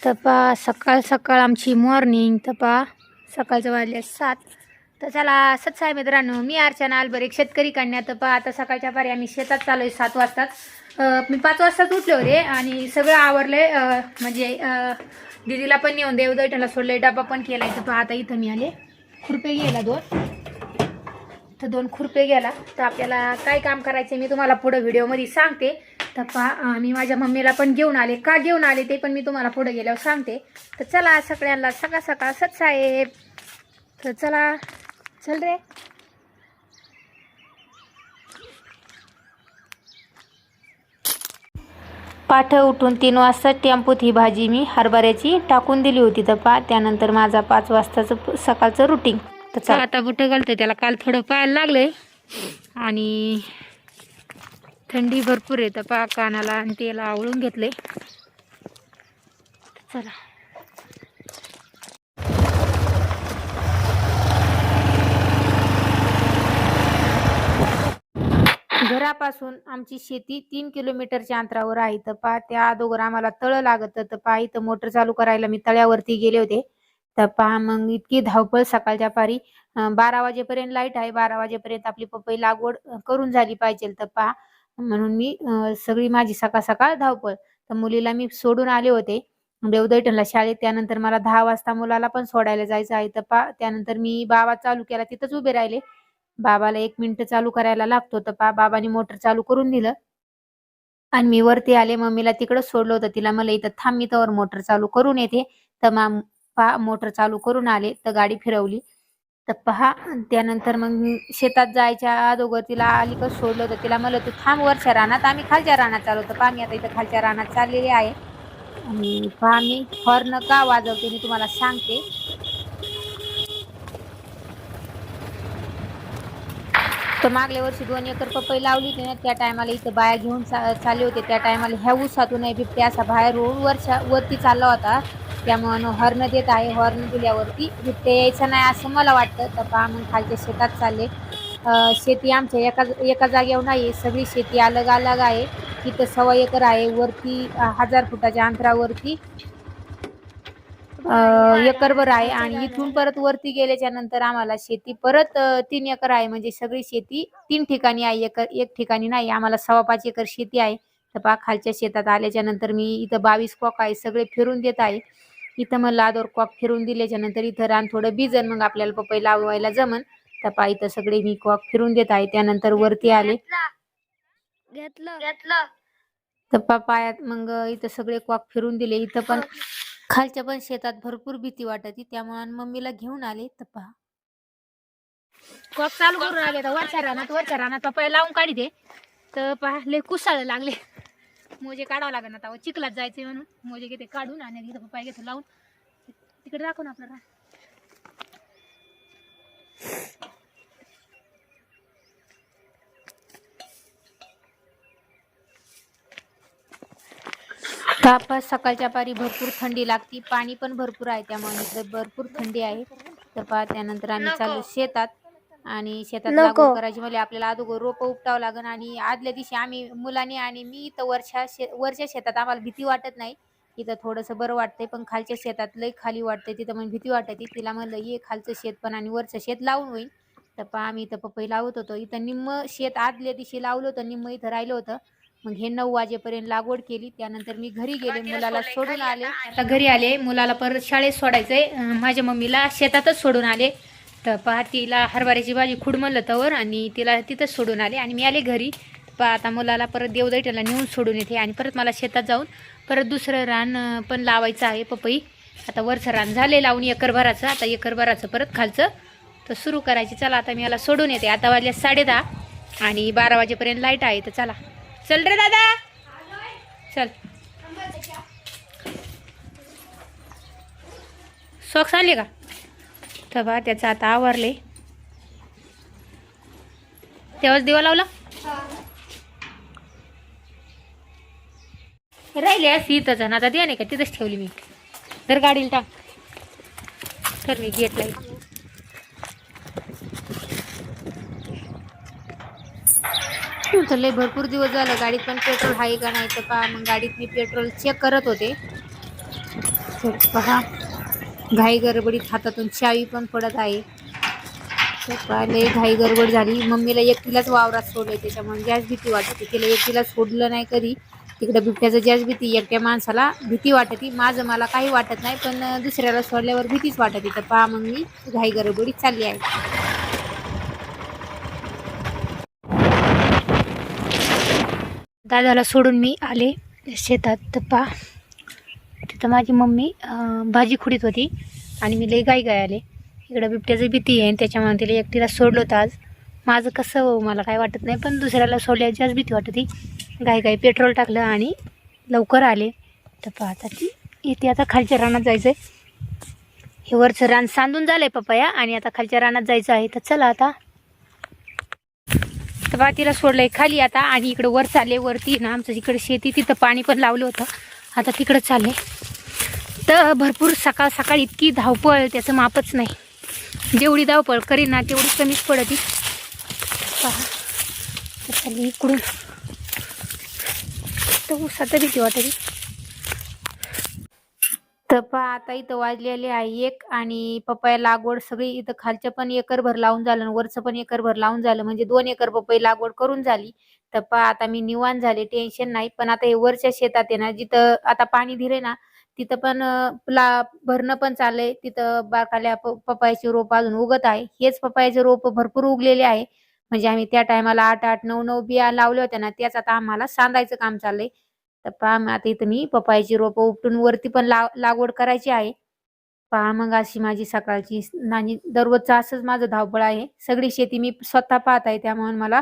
तर पहा सकाळ सकाळ आमची मॉर्निंग. तर पहा सकाळचं वाजले 7. तर चला सत्स आहे मित्रांनो, मी अर्चना अलबर, एक शेतकरी कन्या. तर पहा आता सकाळच्या पारी आम्ही शेतात चालू आहे 7 वाजताच. मी 5 वाजताच उठले होते आणि सगळं आवरले. म्हणजे दीदीला पण नेऊन देवदर्शनला सोडले, डबा पण केला. तर पहा आता इथं मी आले खुरपे घ्यायला 2 खुरपे घ्यायला. तर आपल्याला काय काम करायचं मी तुम्हाला पुढं व्हिडिओमध्ये सांगते. तर पहा मी माझ्या मम्मीला पण घेऊन आले. का घेऊन आले ते पण मी तुम्हाला पुढे गेल्यावर सांगते. तर चला सगळ्यांना सकाळ सकाळ सत्साहेब. तर चला चल रे. पाठ उठून 3 वाजता टेम्पोत ही भाजी मी हरभऱ्याची टाकून दिली होती. तर पहा त्यानंतर माझा 5 वाजताचं सकाळचं रुटीन. तर चला आता बुटं घालते त्याला. काल थोडं पाहायला लागलंय आणि थंडी भरपूर आहे. तर पहा कानाला आणि त्याला आवळून घेतले. चला घरापासून आमची शेती 3 किलोमीटरच्या अंतरावर आहे. तर पहा त्या अगोदर आम्हाला तळं लागतं. तर पहा इथं मोटर चालू करायला मी तळ्यावरती गेले होते. तर पहा मग इतकी धावपळ सकाळच्या पारी. 12 वाजेपर्यंत लाईट आहे. 12 वाजेपर्यंत आपली पपई लागवड करून झाली पाहिजे. तर पहा म्हणून मी सगळी माझी सकाळ सकाळ धावपळ. तर मुलीला मी सोडून आले होते देवदर्शनला शाळेत. त्यानंतर मला 10 वाजता मुलाला पण सोडायला जायचं आहे. तर पहा त्यानंतर मी बाबा चालू केला, तिथंच उभे राहिले. बाबाला 1 मिनिट चालू करायला लागतो. तर पहा बाबांनी मोटर चालू करून दिलं आणि मी वरती आले. मम्मीला तिकडं सोडलं होतं, तिला म्हणलं इथं थांब, मी तर मोटर चालू करून येते. तर पहा मोटर चालू करून आले. तर गाडी फिरवली. तर पहा त्यानंतर मग मी शेतात जायच्या अगोदर तिला अलीकडं सोडलं होतं. तिला म्हणलं तू थांब वरच्या रानात, आम्ही खालच्या रानात चालू. तर पहा मी आता इथं खालच्या रानात चाललेली आहे. आणि पहा मी हॉर्न का वाजवते मी तुम्हाला सांगते. तर मागल्या वर्षी 2 एकर पपई लावली होती ना, त्या टायमाला इथं बाया घेऊन चालले होते. त्या टायमाला ह्या ऊसातून बिबट्या असा बाहेर वरती चालला होता. त्यामुळं हॉर्न देत आहे. हॉर्न दिल्यावरती बिबट्या यायचं नाही असं मला वाटतं. तर पहा मग खालच्या शेतात चालले. शेती आमच्या एका जागेवर नाही, सगळी शेती अलग अलग आहे. इथं 1.25 एकर आहे. वरती 1000 फुटाच्या अंतरावरती एकरभर आहे. आणि इथून परत वरती गेल्याच्या नंतर आम्हाला शेती परत 3 एकर आहे. म्हणजे सगळी शेती 3 ठिकाणी आहे, एक ठिकाणी नाही. आम्हाला 5.25 एकर शेती आहे. तर पहा खालच्या शेतात आल्याच्या नंतर मी इथं 22 कॉक आहे, सगळे फिरून देत आहे. इथं मग लादोर कॉक फिरून दिल्याच्या नंतर इथं रान थोडं भिजन, मग आपल्याला पपई लावायला जमन. तर पहा इथं सगळे मी कॉक फिरून देत आहे. त्यानंतर वरती आले. घेतलं तर पायात मग इथं सगळे कॉक फिरून दिले. इथं पण खालच्या पण शेतात भरपूर भीती वाटत, त्यामुळे मम्मीला घेऊन आले. तर पहा कॉक चालू करून आले. तर वरच्या रानात पपई लावून काढते. तर पहा लय कुसाळ लागले. मोजे काढावं लागेल आता, चिखलात जायचे म्हणून मोजे घेते काढून आणि इथं पपई घेतो लावून. तिकडे दाखव ना आपल्याला. तापा सकाळच्या पारी भरपूर थंडी लागती, पाणी पण भरपूर आहे, त्यामुळे इथे भरपूर थंडी आहे. तर पहा त्यानंतर आम्ही चाललो शेतात. आणि शेतात लागवड करायची म्हणजे आपल्याला अगोदर रोप उपटावं लागेल. आणि आदल्या दिवशी आम्ही मुलांनी आणि मी इथं वरच्या शेतात आम्हाला भीती वाटत नाही. इथं थोडंसं बरं वाटतंय, पण खालच्या शेतात लई खाली वाटतंय, तिथं मग भीती वाटते. तिला म्हणलं ये खालचं शेत पण आणि वरचं शेत लावून होईल. तर पहा आम्ही इथं पपई लावत होतो. इथं निम्म शेत आदल्या दिवशी लावलं होतं, निम्म इथं राहिलं होतं. मग हे 9 वाजेपर्यंत लागवड केली. त्यानंतर मी घरी गेले, मुलाला सोडून आले. आता घरी आले, मुलाला परत शाळेत सोडायचंय. माझ्या मम्मीला शेतातच सोडून आले. तर पहा तिला हरभऱ्याची भाजी खुड म्हणलं तवर आणि तिला तिथंच सोडून आले आणि मी आले घरी. पहा आता मुलाला परत देवदैठला नेऊन सोडून येते आणि परत मला शेतात जाऊन परत दुसरं रान पण लावायचं आहे पपई. आता वरचं रान झाले लावून एकरभराचं, आता एकरभराचं परत खालचं तर सुरू करायची. चला आता मी याला सोडून येते. आता वाजले 10:30 आणि 12 वाजेपर्यंत लाईट आहे. तर चला चल रे दादा चल. सॉक्स आणले का? तर बा त्याचं आता आवरले. तेव्हाच दिवा लावला राहिले अशी इथंच. आता द्या नाही का तिथंच ठेवली मी. तर गाडीला टाक. तर मी गेट लाईल. तर लय भरपूर दिवस झालं गाडीत पण पेट्रोल आहे का नाही. तर पहा मग गाडीत मी पेट्रोल चेक करत होते. तर पहा घाई गडबडीत हातातून चावी पण पडत आहे. तर पहिले घाई गडबड झाली. मम्मीला एकटीलाच वावरात सोडलंय त्याच्यामुळे जास्त भीती वाटते. तिला एकटीला सोडलं नाही कधी. तिकडे बिबट्याचं जास्त भीती. एकट्या माणसाला भीती वाटते. माझं मला काही वाटत नाही, पण दुसऱ्याला सोडल्यावर भीतीच वाटते. तर पहा मग मी घाई गडबडीत चालली आहे. दादाला सोडून मी आले शेतात. तर पहा तिथं माझी मम्मी भाजी खुडीत होती आणि मी लई गाई आले. इकडं बिबट्याची भीती आहे, त्याच्यामुळे तिला एकटीला सोडलं होतं आज. माझं कसं मला काय वाटत नाही, पण दुसऱ्याला सोडल्याची आज भीती वाटत. गाई पेट्रोल टाकलं आणि लवकर आले. तर पाहता ती इथे आता खालच्या रानात जायचं आहे. हे वरचं रान सांदून झालंय पपया आणि आता खालच्या रानात जायचं आहे. तर चला आता. तर बा तिला सोडलंय खाली आता आणि इकडं वर चालले. वरती ना आमचं इकडे शेती, तिथं पाणी पण लावलं होतं. आता तिकडं चालले. तर भरपूर सकाळ सकाळ इतकी धावपळ त्याचं मापच नाही. जेवढी धावपळ करीन ना तेवढी कमीच पडती. पहा तर चालली इकडून. तर उसात भीती वाटते. तर पहा आता इथं वाजलेले आहे 1 आणि पपया लागवड सगळी इथं खालचं पण एकरभर लावून झालं आणि वरचं पण एकरभर लावून झालं, म्हणजे 2 एकर पपई लागवड करून झाली. तर पहा आता मी निवांत झाले, टेन्शन नाही. पण आता हे वरच्या शेतात आहे ना, जिथं आता पाणी दिले ना तिथं पण भरणं पण चाललंय. तिथं बारकाल्या पपयाचे रोप अजून उगत आहे. हेच पपयाचे रोप भरपूर उगलेले आहे. म्हणजे आम्ही त्या टायमाला 8-8, 9-9 बिया लावल्या होत्या ना, त्याच आता आम्हाला सांधायचं काम चाललंय. तर पहा मग आता इथं मी पपयाची रोपं उपटून वरती पण लागवड करायची आहे. पहा मग अशी माझी सकाळची आणि दररोजचं असंच माझं धावपळ आहे. सगळी शेती मी स्वतः पाहत आहे, त्यामुळे मला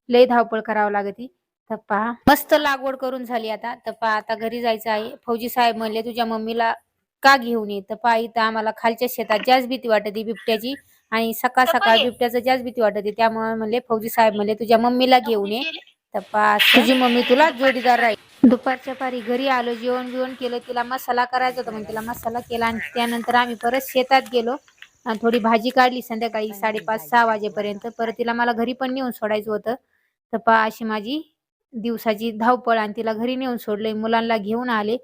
लय धावपळ करावं लागते. तर पहा मस्त लागवड करून झाली आता. तर पहा आता घरी जायचं आहे. फौजी साहेब म्हणले तुझ्या मम्मीला का घेऊन ये. तर पहा इथं आम्हाला खालच्या शेतात जास्त भीती वाटते बिबट्याची आणि सकाळ सकाळ बिबट्याचं जास्त भीती वाटते. त्यामुळे म्हणले फौजी साहेब म्हणले तुझ्या मम्मीला घेऊन ये. तर पहा तुझी मम्मी तुला जोडीदार राहील. दुपारच्या पारी घरी आलो, जेवण बिवण केलं. तिला मसाला करायचा होता, मग तिला मसाला केला आणि त्यानंतर आम्ही परत शेतात गेलो आणि थोडी भाजी काढली संध्याकाळी 5:30-6 वाजेपर्यंत. परत तिला मला घरी पण नेऊन सोडायचं होतं. तर पहा अशी माझी दिवसाची धावपळ आणि तिला घरी नेऊन सोडले, मुलांना घेऊन आले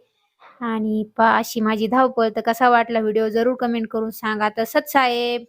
आणि पहा अशी माझी धावपळ. तर कसा वाटला व्हिडिओ जरूर कमेंट करून सांगा. तर सत साहेब.